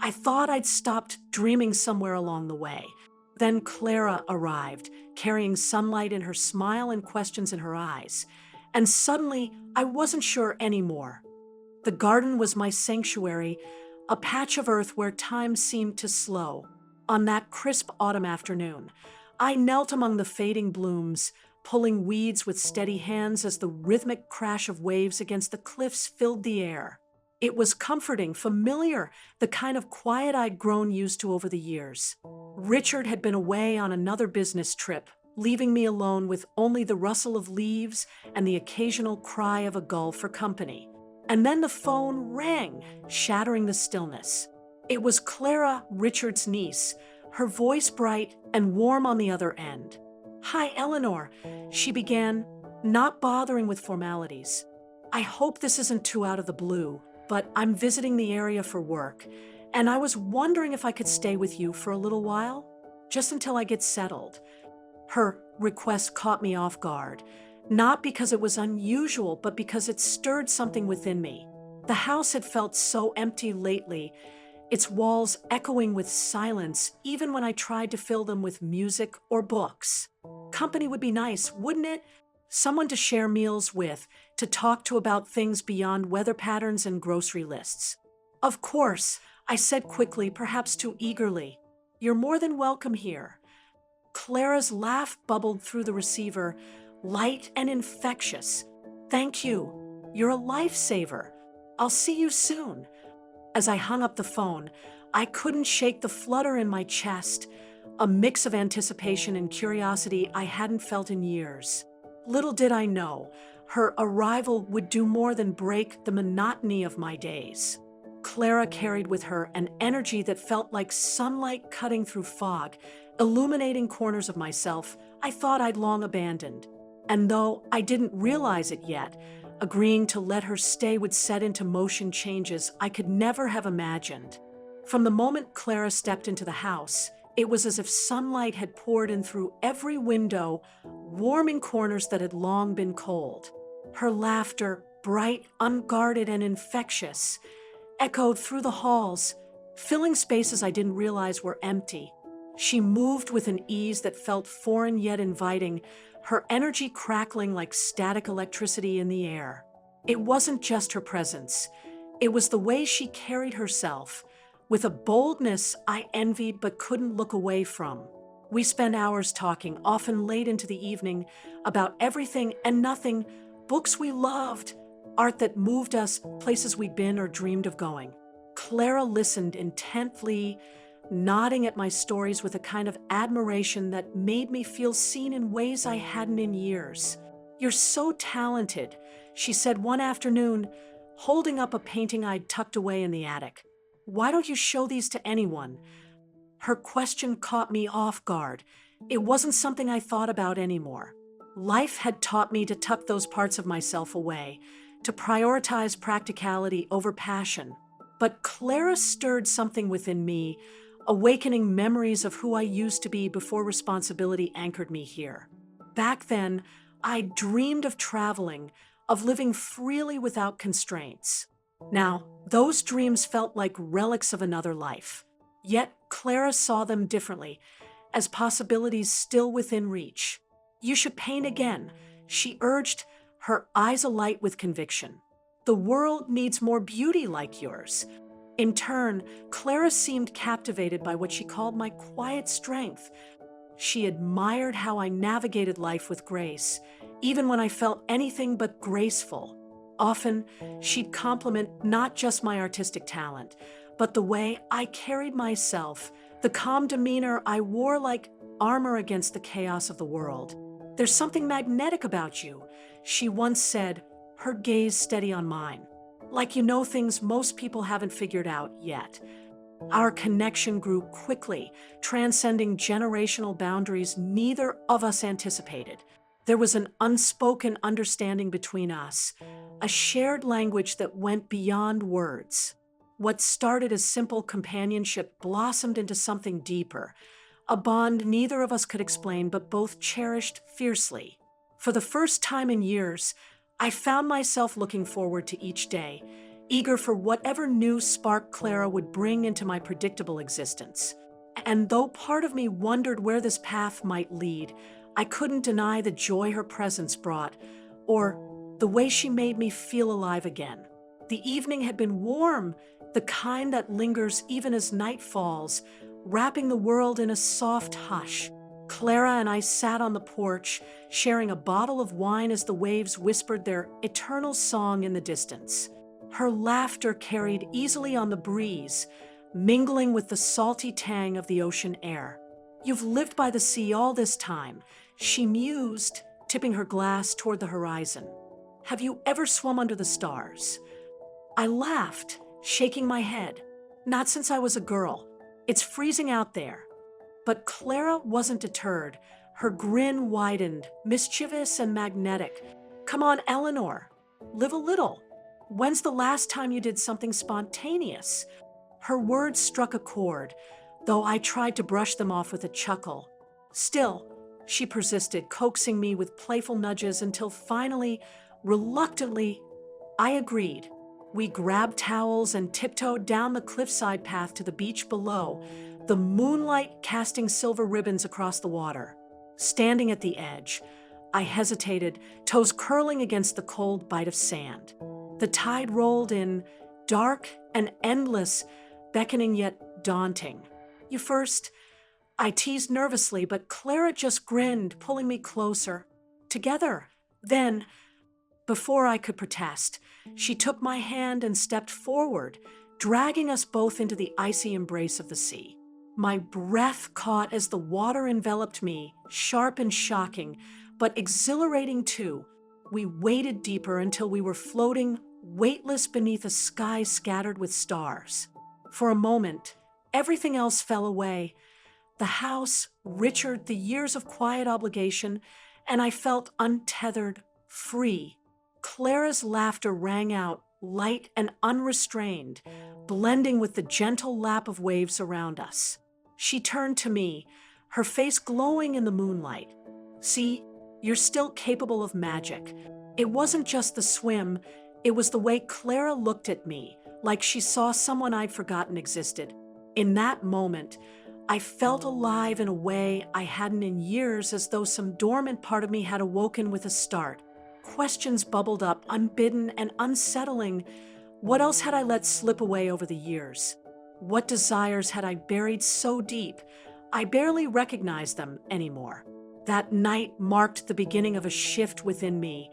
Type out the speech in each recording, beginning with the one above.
I thought I'd stopped dreaming somewhere along the way. Then Clara arrived, carrying sunlight in her smile and questions in her eyes. And suddenly, I wasn't sure anymore. The garden was my sanctuary, a patch of earth where time seemed to slow. On that crisp autumn afternoon, I knelt among the fading blooms, pulling weeds with steady hands as the rhythmic crash of waves against the cliffs filled the air. It was comforting, familiar, the kind of quiet I'd grown used to over the years. Richard had been away on another business trip, leaving me alone with only the rustle of leaves and the occasional cry of a gull for company. And then the phone rang, shattering the stillness. It was Clara, Richard's niece, her voice bright and warm on the other end. "Hi, Eleanor," she began, not bothering with formalities. "I hope this isn't too out of the blue, but I'm visiting the area for work, and I was wondering if I could stay with you for a little while, just until I get settled." Her request caught me off guard, not because it was unusual, but because it stirred something within me. The house had felt so empty lately, its walls echoing with silence even when I tried to fill them with music or books. Company would be nice, wouldn't it? Someone to share meals with, to talk to about things beyond weather patterns and grocery lists. "Of course," I said quickly, perhaps too eagerly. "You're more than welcome here." Clara's laugh bubbled through the receiver, light and infectious. "Thank you. You're a lifesaver. I'll see you soon." As I hung up the phone, I couldn't shake the flutter in my chest, a mix of anticipation and curiosity I hadn't felt in years. Little did I know, her arrival would do more than break the monotony of my days. Clara carried with her an energy that felt like sunlight cutting through fog, illuminating corners of myself I thought I'd long abandoned. And though I didn't realize it yet, agreeing to let her stay would set into motion changes I could never have imagined. From the moment Clara stepped into the house, it was as if sunlight had poured in through every window, warming corners that had long been cold. Her laughter, bright, unguarded, and infectious, echoed through the halls, filling spaces I didn't realize were empty. She moved with an ease that felt foreign yet inviting, her energy crackling like static electricity in the air. It wasn't just her presence. It was the way she carried herself, with a boldness I envied but couldn't look away from. We spent hours talking, often late into the evening, about everything and nothing, books we loved, art that moved us, places we'd been or dreamed of going. Clara listened intently, nodding at my stories with a kind of admiration that made me feel seen in ways I hadn't in years. "You're so talented," she said one afternoon, holding up a painting I'd tucked away in the attic. "Why don't you show these to anyone?" Her question caught me off guard. It wasn't something I thought about anymore. Life had taught me to tuck those parts of myself away, to prioritize practicality over passion. But Clara stirred something within me, awakening memories of who I used to be before responsibility anchored me here. Back then, I dreamed of traveling, of living freely without constraints. Now, those dreams felt like relics of another life. Yet Clara saw them differently, as possibilities still within reach. "You should paint again," she urged, her eyes alight with conviction. "The world needs more beauty like yours." In turn, Clara seemed captivated by what she called my quiet strength. She admired how I navigated life with grace, even when I felt anything but graceful. Often, she'd compliment not just my artistic talent, but the way I carried myself, the calm demeanor I wore like armor against the chaos of the world. "There's something magnetic about you," she once said, her gaze steady on mine. "Like you know things most people haven't figured out yet." Our connection grew quickly, transcending generational boundaries neither of us anticipated. There was an unspoken understanding between us, a shared language that went beyond words. What started as simple companionship blossomed into something deeper, a bond neither of us could explain but both cherished fiercely. For the first time in years, I found myself looking forward to each day, eager for whatever new spark Clara would bring into my predictable existence. And though part of me wondered where this path might lead, I couldn't deny the joy her presence brought, or the way she made me feel alive again. The evening had been warm, the kind that lingers even as night falls, wrapping the world in a soft hush. Clara and I sat on the porch, sharing a bottle of wine as the waves whispered their eternal song in the distance. Her laughter carried easily on the breeze, mingling with the salty tang of the ocean air. "You've lived by the sea all this time," she mused, tipping her glass toward the horizon. "Have you ever swum under the stars?" I laughed, shaking my head. "Not since I was a girl. It's freezing out there." But Clara wasn't deterred. Her grin widened, mischievous and magnetic. "Come on, Eleanor. Live a little. When's the last time you did something spontaneous?" Her words struck a chord, though I tried to brush them off with a chuckle. "Still," she persisted, coaxing me with playful nudges until finally, reluctantly, I agreed. We grabbed towels and tiptoed down the cliffside path to the beach below, the moonlight casting silver ribbons across the water. Standing at the edge, I hesitated, toes curling against the cold bite of sand. The tide rolled in, dark and endless, beckoning yet daunting. "You first," I teased nervously, but Clara just grinned, pulling me closer. "Together." Then, before I could protest, she took my hand and stepped forward, dragging us both into the icy embrace of the sea. My breath caught as the water enveloped me, sharp and shocking, but exhilarating too. We waded deeper until we were floating, weightless beneath a sky scattered with stars. For a moment, everything else fell away. The house, Richard, the years of quiet obligation, and I felt untethered, free. Clara's laughter rang out, light and unrestrained, blending with the gentle lap of waves around us. She turned to me, her face glowing in the moonlight. "See, you're still capable of magic." It wasn't just the swim, it was the way Clara looked at me, like she saw someone I'd forgotten existed. In that moment, I felt alive in a way I hadn't in years, as though some dormant part of me had awoken with a start. Questions bubbled up, unbidden and unsettling. What else had I let slip away over the years? What desires had I buried so deep I barely recognized them anymore? That night marked the beginning of a shift within me,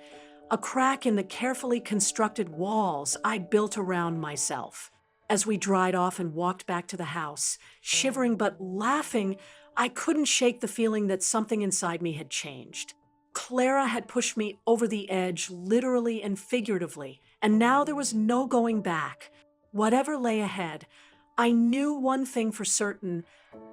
a crack in the carefully constructed walls I'd built around myself. As we dried off and walked back to the house, shivering but laughing, I couldn't shake the feeling that something inside me had changed. Clara had pushed me over the edge, literally and figuratively, and now there was no going back. Whatever lay ahead, I knew one thing for certain: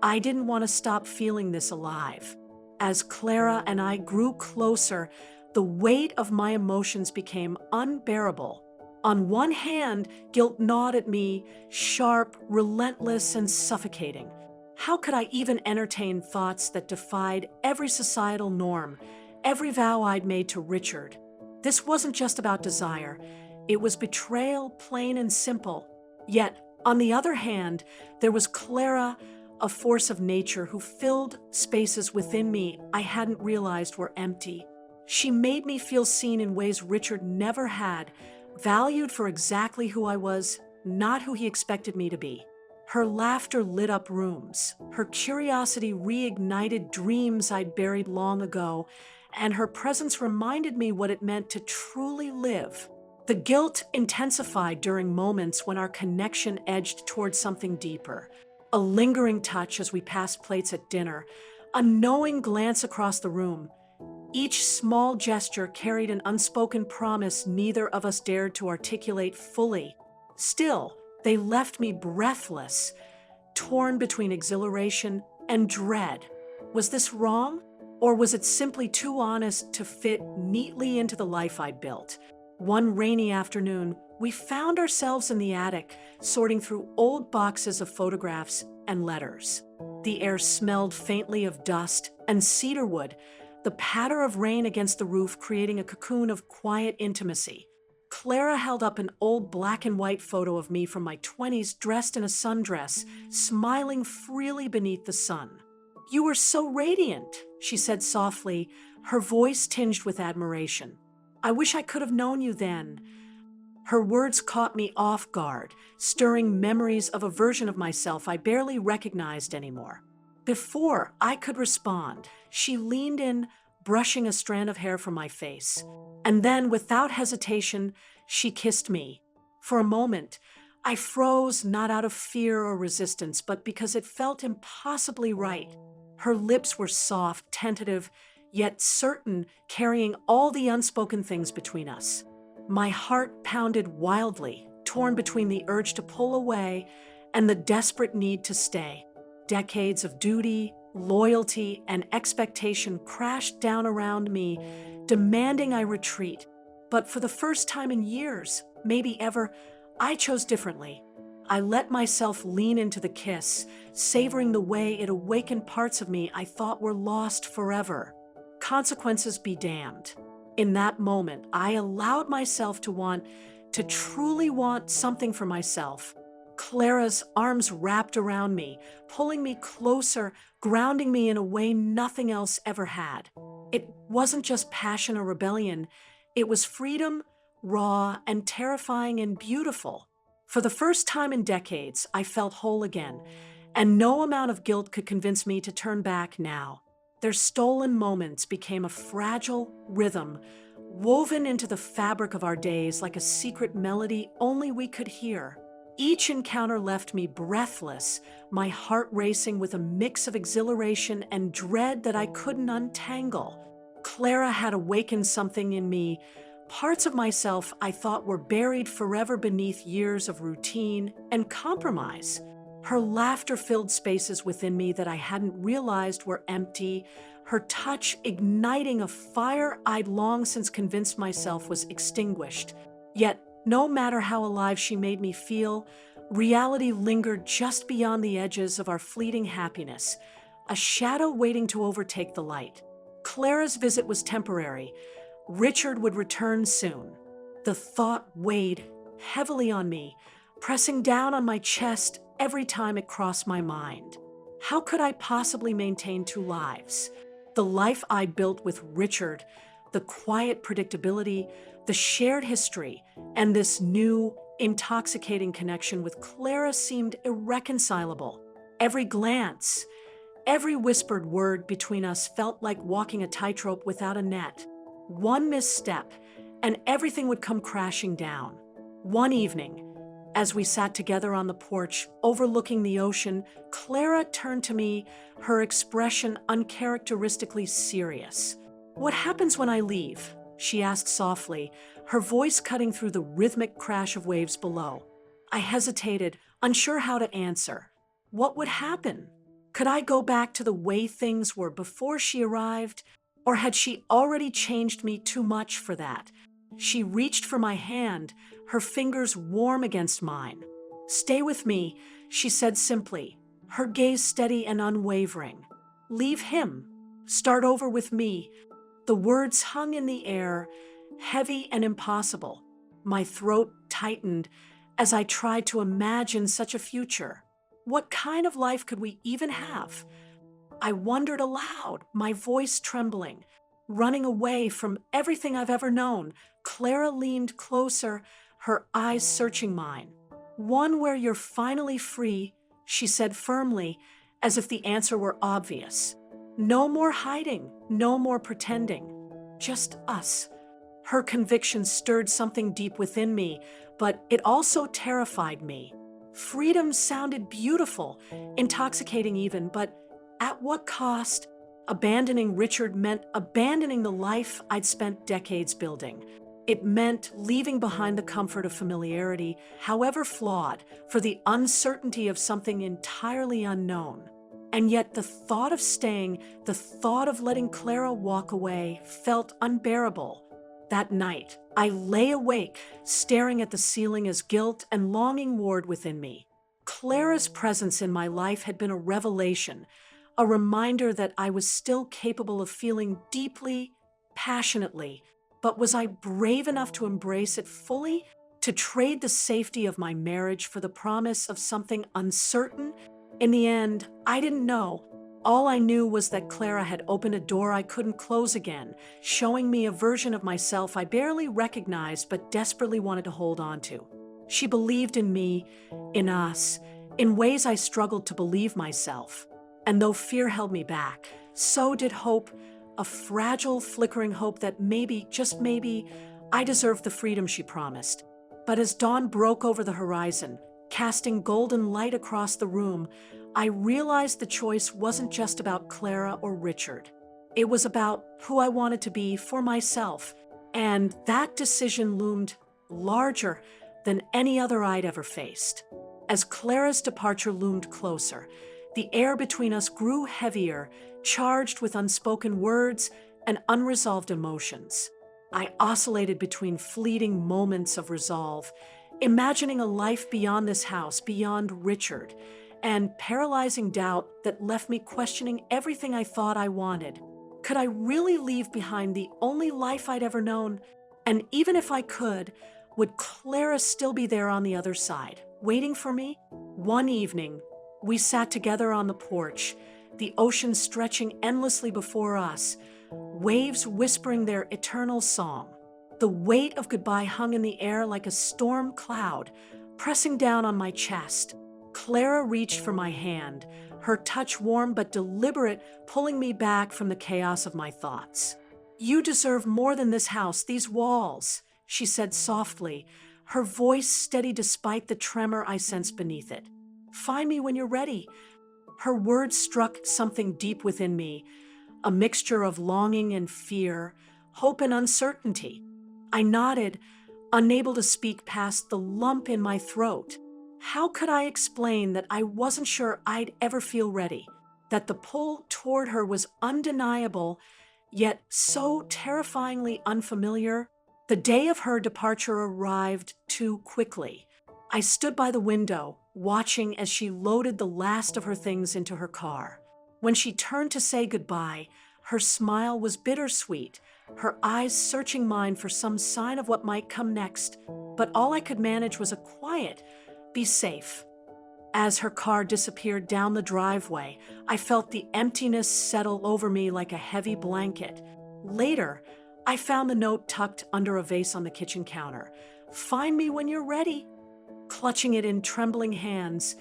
I didn't want to stop feeling this alive. As Clara and I grew closer, the weight of my emotions became unbearable. On one hand, guilt gnawed at me, sharp, relentless, and suffocating. How could I even entertain thoughts that defied every societal norm, every vow I'd made to Richard? This wasn't just about desire. It was betrayal, plain and simple. Yet, on the other hand, there was Clara, a force of nature who filled spaces within me I hadn't realized were empty. She made me feel seen in ways Richard never had, valued for exactly who I was, not who he expected me to be. Her laughter lit up rooms. Her curiosity reignited dreams I'd buried long ago, and her presence reminded me what it meant to truly live. The guilt intensified during moments when our connection edged towards something deeper. A lingering touch as we passed plates at dinner, a knowing glance across the room. Each small gesture carried an unspoken promise neither of us dared to articulate fully. Still, they left me breathless, torn between exhilaration and dread. Was this wrong? Or was it simply too honest to fit neatly into the life I'd built? One rainy afternoon, we found ourselves in the attic, sorting through old boxes of photographs and letters. The air smelled faintly of dust and cedarwood, the patter of rain against the roof creating a cocoon of quiet intimacy. Clara held up an old black and white photo of me from my 20s dressed in a sundress, smiling freely beneath the sun. "You were so radiant," she said softly, her voice tinged with admiration. "I wish I could have known you then." Her words caught me off guard, stirring memories of a version of myself I barely recognized anymore. Before I could respond, she leaned in, brushing a strand of hair from my face. And then, without hesitation, she kissed me. For a moment, I froze, not out of fear or resistance, but because it felt impossibly right. Her lips were soft, tentative, yet certain, carrying all the unspoken things between us. My heart pounded wildly, torn between the urge to pull away and the desperate need to stay. Decades of duty, loyalty, and expectation crashed down around me, demanding I retreat. But for the first time in years, maybe ever, I chose differently. I let myself lean into the kiss, savoring the way it awakened parts of me I thought were lost forever. Consequences be damned. In that moment, I allowed myself to truly want something for myself. Clara's arms wrapped around me, pulling me closer, grounding me in a way nothing else ever had. It wasn't just passion or rebellion. It was freedom, raw and terrifying and beautiful. For the first time in decades, I felt whole again, and no amount of guilt could convince me to turn back now. Their stolen moments became a fragile rhythm, woven into the fabric of our days like a secret melody only we could hear. Each encounter left me breathless, my heart racing with a mix of exhilaration and dread that I couldn't untangle. Clara had awakened something in me, parts of myself I thought were buried forever beneath years of routine and compromise. Her laughter filled spaces within me that I hadn't realized were empty, her touch igniting a fire I'd long since convinced myself was extinguished. Yet, no matter how alive she made me feel, reality lingered just beyond the edges of our fleeting happiness, a shadow waiting to overtake the light. Clara's visit was temporary. Richard would return soon. The thought weighed heavily on me, pressing down on my chest every time it crossed my mind. How could I possibly maintain two lives? The life I built with Richard, the quiet predictability, the shared history, and this new, intoxicating connection with Clara seemed irreconcilable. Every glance, every whispered word between us felt like walking a tightrope without a net. One misstep, and everything would come crashing down. One evening, as we sat together on the porch, overlooking the ocean, Clara turned to me, her expression uncharacteristically serious. "What happens when I leave?" she asked softly, her voice cutting through the rhythmic crash of waves below. I hesitated, unsure how to answer. What would happen? Could I go back to the way things were before she arrived? Or had she already changed me too much for that? She reached for my hand, her fingers warm against mine. "Stay with me," she said simply, her gaze steady and unwavering. "Leave him. Start over with me." The words hung in the air, heavy and impossible. My throat tightened as I tried to imagine such a future. What kind of life could we even have? I wondered aloud, my voice trembling. Running away from everything I've ever known, Clara leaned closer, her eyes searching mine. "One where you're finally free," she said firmly, as if the answer were obvious. "No more hiding, no more pretending. Just us." Her conviction stirred something deep within me, but it also terrified me. Freedom sounded beautiful, intoxicating even, but at what cost? Abandoning Richard meant abandoning the life I'd spent decades building. It meant leaving behind the comfort of familiarity, however flawed, for the uncertainty of something entirely unknown. And yet the thought of staying, the thought of letting Clara walk away, felt unbearable. That night, I lay awake, staring at the ceiling as guilt and longing warred within me. Clara's presence in my life had been a revelation, a reminder that I was still capable of feeling deeply, passionately, but was I brave enough to embrace it fully? To trade the safety of my marriage for the promise of something uncertain? In the end, I didn't know. All I knew was that Clara had opened a door I couldn't close again, showing me a version of myself I barely recognized but desperately wanted to hold on to. She believed in me, in us, in ways I struggled to believe myself. And though fear held me back, so did hope, a fragile, flickering hope that maybe, just maybe, I deserved the freedom she promised. But as dawn broke over the horizon, casting golden light across the room, I realized the choice wasn't just about Clara or Richard. It was about who I wanted to be for myself, and that decision loomed larger than any other I'd ever faced. As Clara's departure loomed closer, the air between us grew heavier, charged with unspoken words and unresolved emotions. I oscillated between fleeting moments of resolve, imagining a life beyond this house, beyond Richard, and paralyzing doubt that left me questioning everything I thought I wanted. Could I really leave behind the only life I'd ever known? And even if I could, would Clara still be there on the other side, waiting for me? One evening, we sat together on the porch, the ocean stretching endlessly before us, waves whispering their eternal song. The weight of goodbye hung in the air like a storm cloud, pressing down on my chest. Clara reached for my hand, her touch warm but deliberate, pulling me back from the chaos of my thoughts. "You deserve more than this house, these walls," she said softly, her voice steady despite the tremor I sensed beneath it. "Find me when you're ready." Her words struck something deep within me, a mixture of longing and fear, hope and uncertainty. I nodded, unable to speak past the lump in my throat. How could I explain that I wasn't sure I'd ever feel ready, that the pull toward her was undeniable, yet so terrifyingly unfamiliar? The day of her departure arrived too quickly. I stood by the window, watching as she loaded the last of her things into her car. When she turned to say goodbye, her smile was bittersweet, her eyes searching mine for some sign of what might come next. But all I could manage was a quiet, "Be safe." As her car disappeared down the driveway, I felt the emptiness settle over me like a heavy blanket. Later, I found the note tucked under a vase on the kitchen counter. "Find me when you're ready." Clutching it in trembling hands,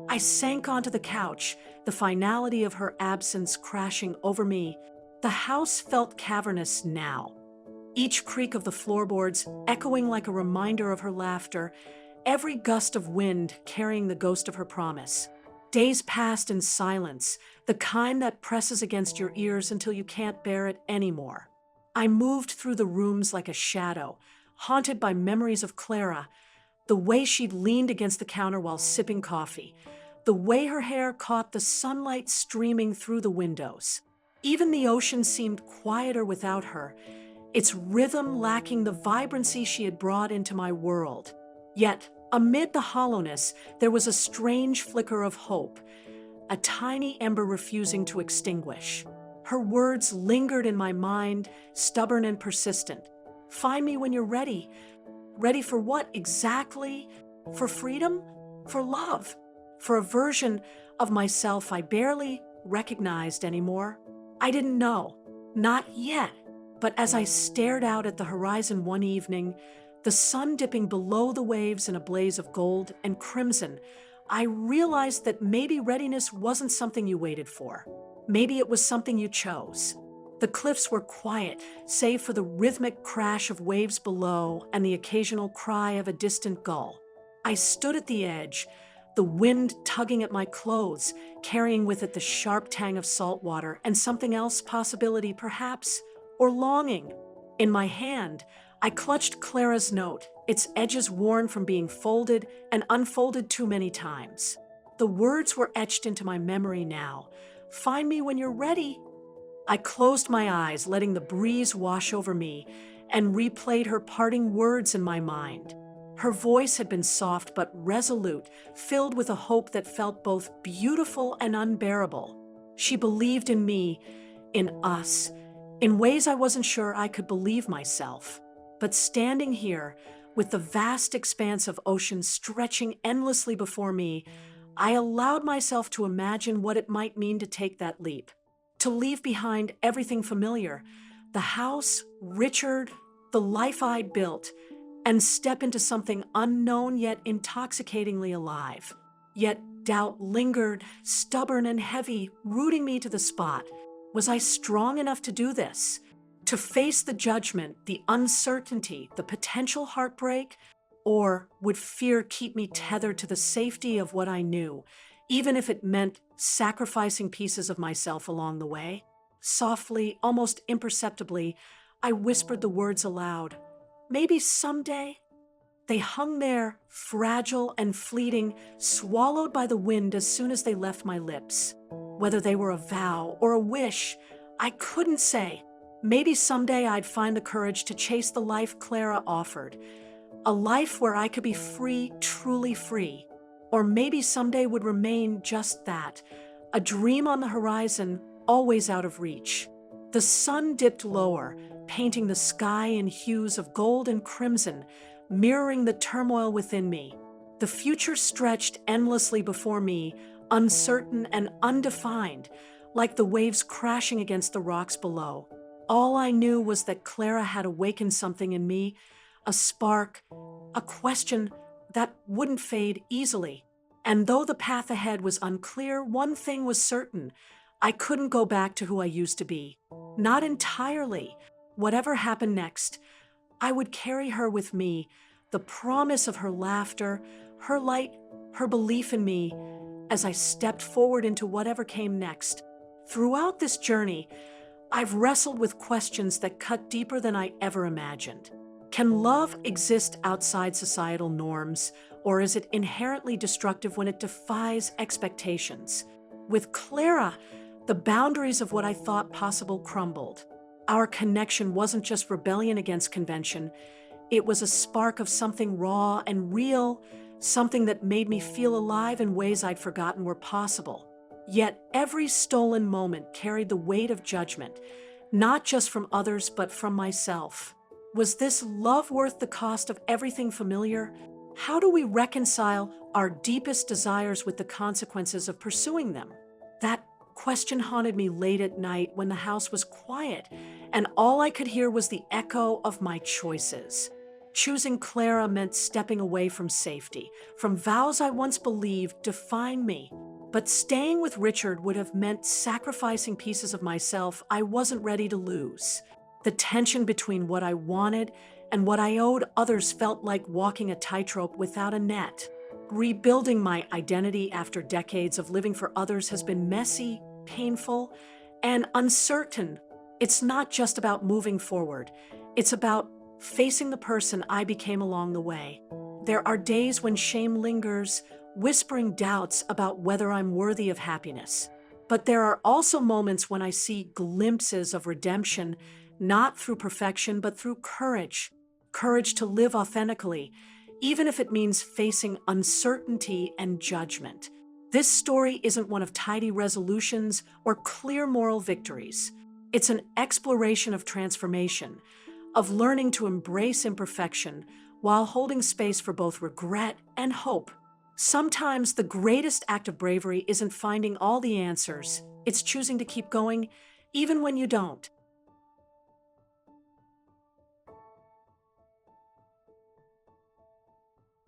I sank onto the couch, the finality of her absence crashing over me. The house felt cavernous now, each creak of the floorboards echoing like a reminder of her laughter, every gust of wind carrying the ghost of her promise. Days passed in silence, the kind that presses against your ears until you can't bear it anymore. I moved through the rooms like a shadow, haunted by memories of Clara, the way she'd leaned against the counter while sipping coffee, the way her hair caught the sunlight streaming through the windows. Even the ocean seemed quieter without her, its rhythm lacking the vibrancy she had brought into my world. Yet, amid the hollowness, there was a strange flicker of hope, a tiny ember refusing to extinguish. Her words lingered in my mind, stubborn and persistent. "Find me when you're ready." Ready for what exactly? For freedom? For love? For a version of myself I barely recognized anymore? I didn't know. Not yet. But as I stared out at the horizon one evening, the sun dipping below the waves in a blaze of gold and crimson, I realized that maybe readiness wasn't something you waited for. Maybe it was something you chose. The cliffs were quiet, save for the rhythmic crash of waves below and the occasional cry of a distant gull. I stood at the edge, the wind tugging at my clothes, carrying with it the sharp tang of salt water and something else, possibility perhaps, or longing. In my hand, I clutched Clara's note, its edges worn from being folded and unfolded too many times. The words were etched into my memory now. "Find me when you're ready." I closed my eyes, letting the breeze wash over me, and replayed her parting words in my mind. Her voice had been soft but resolute, filled with a hope that felt both beautiful and unbearable. She believed in me, in us, in ways I wasn't sure I could believe myself. But standing here, with the vast expanse of ocean stretching endlessly before me, I allowed myself to imagine what it might mean to take that leap, to leave behind everything familiar, the house, Richard, the life I'd built, and step into something unknown yet intoxicatingly alive. Yet doubt lingered, stubborn and heavy, rooting me to the spot. Was I strong enough to do this? To face the judgment, the uncertainty, the potential heartbreak? Or would fear keep me tethered to the safety of what I knew, even if it meant sacrificing pieces of myself along the way? Softly, almost imperceptibly, I whispered the words aloud. Maybe someday. They hung there, fragile and fleeting, swallowed by the wind as soon as they left my lips. Whether they were a vow or a wish, I couldn't say. Maybe someday I'd find the courage to chase the life Clara offered, a life where I could be free, truly free. Or maybe someday would remain just that, a dream on the horizon, always out of reach. The sun dipped lower, painting the sky in hues of gold and crimson, mirroring the turmoil within me. The future stretched endlessly before me, uncertain and undefined, like the waves crashing against the rocks below. All I knew was that Clara had awakened something in me, a spark, a question that wouldn't fade easily. And though the path ahead was unclear, one thing was certain. I couldn't go back to who I used to be. Not entirely. Whatever happened next, I would carry her with me, the promise of her laughter, her light, her belief in me, as I stepped forward into whatever came next. Throughout this journey, I've wrestled with questions that cut deeper than I ever imagined. Can love exist outside societal norms, or is it inherently destructive when it defies expectations? With Clara, the boundaries of what I thought possible crumbled. Our connection wasn't just rebellion against convention, it was a spark of something raw and real, something that made me feel alive in ways I'd forgotten were possible. Yet every stolen moment carried the weight of judgment, not just from others but from myself. Was this love worth the cost of everything familiar? How do we reconcile our deepest desires with the consequences of pursuing them? That question haunted me late at night when the house was quiet, and all I could hear was the echo of my choices. Choosing Clara meant stepping away from safety, from vows I once believed defined me. But staying with Richard would have meant sacrificing pieces of myself I wasn't ready to lose. The tension between what I wanted and what I owed others felt like walking a tightrope without a net. Rebuilding my identity after decades of living for others has been messy, painful, and uncertain. It's not just about moving forward. It's about facing the person I became along the way. There are days when shame lingers, whispering doubts about whether I'm worthy of happiness. But there are also moments when I see glimpses of redemption, not through perfection, but through courage. Courage to live authentically, even if it means facing uncertainty and judgment. This story isn't one of tidy resolutions or clear moral victories. It's an exploration of transformation, of learning to embrace imperfection while holding space for both regret and hope. Sometimes the greatest act of bravery isn't finding all the answers, it's choosing to keep going even when you don't.